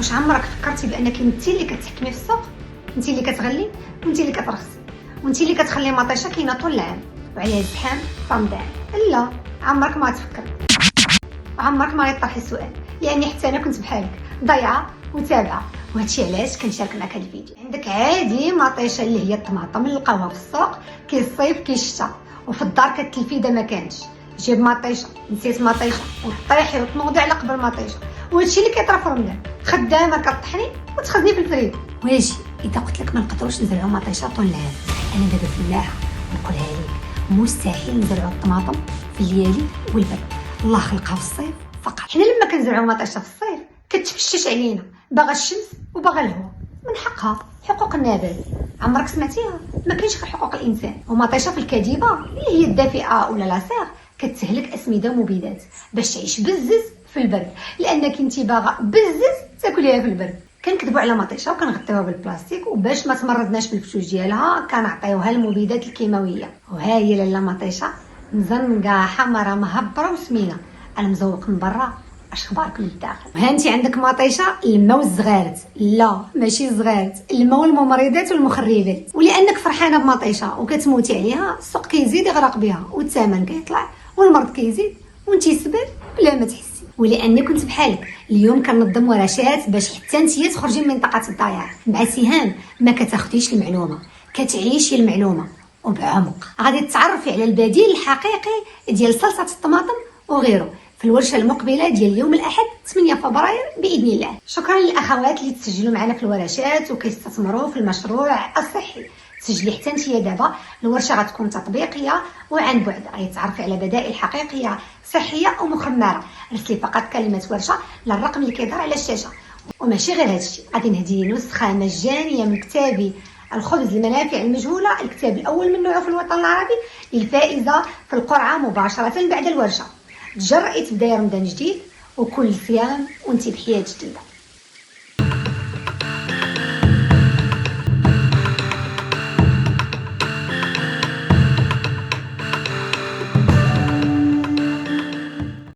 واش عمرك فكرتي بانك انت اللي كتحكمي في السوق؟ انت اللي كتغلي وانت اللي كترخصي وانت اللي كتخلي مطيشه كاينه طول العام وعليها الزحام طامدان؟ لا، عمرك ما تفكر، عمرك ما يطرح السؤال، لاني حتى انا كنت بحالك ضايعه وتابعه. وهادشي علاش كنشارك معك هاد الفيديو. عندك عادي مطيشه اللي هي الطماطم اللي لقاوها في السوق كي الصيف كي الشتا، وفي الدار كتلفيده ما كانش. جيب مطيشه، نسيت مطيشه، وطيحي وتنوضي على قبل مطيشه. وهادشي اللي كيطرا في رمضان، خدامه كطحني وتخزني في الفريد. واجي اذا قلت لك ما نقدروش نزرعوا مطيشه طول العام، انا دابا فلاحه نقولها لك، مستحيل نزرعوا الطماطم في الليالي والبرد، الله خلقها في الصيف فقط. حنا لما كنزرعوا مطيشه في الصيف كتفشش علينا، باغا الشمس وباغا الهواء، من حقها حقوق النبات. عمرك سمعتيها؟ ما كاينش غير حقوق الانسان. ومطيشه في الكذبه اللي هي الدافئه ولا لاصيغ كتهلك اسمده ومبيدات باش تعيش بزز في البرد، لانك انت باغا بزز تاكليها في البرد. كنكذبوا على مطيشه وكنغطيوها بالبلاستيك، وباش ما تمرضناش بالفشوش ديالها كنعطيوها المبيدات الكيماويه. وها هي لاله مطيشه مزنقه حمراء مهبره وسمينه، انا مزوق من برا، اش اخبارك من الداخل؟ ها انت عندك مطيشه الماء والزغارت، لا ماشي الزغارت، الماء والممرضات والمخربات. ولانك فرحانه بمطيشه وكتموتي عليها، السوق كيزيد يغرق بها والثمن كيطلع والمرض كيزيد وانت سبب بلا ما تحسي. ولاني كنت بحالك اليوم كننظم ورشات باش حتى انتيا تخرجي من منطقه الضياع. مع سهام ما كتاخديش المعلومه، كتعيشي المعلومه وبعمق. غادي تتعرفي على البديل الحقيقي ديال صلصه الطماطم وغيره في الورشه المقبله ديال يوم الاحد 8 فبراير باذن الله. شكرا للاخوات اللي تسجلوا معنا في الورشات وكيستثمروا في المشروع الصحي. سجلي حتى انتيا دابا، الورشه غتكون تطبيقيه وعن بعد، غادي تعرفي على بدائل حقيقيه صحيه ومخمره. رسلي فقط كلمه ورشه للرقم اللي كيظهر على الشاشه. وماشي غير هادشي، غادي نهدي نسخه مجانيه من كتابي الخبز المنافع المجهوله، الكتاب الاول من نوعه في الوطن العربي، للفائزه في القرعه مباشره بعد الورشه. تجرئي تبداي رمضان جديد وكل صيام وانت بحياه جديده.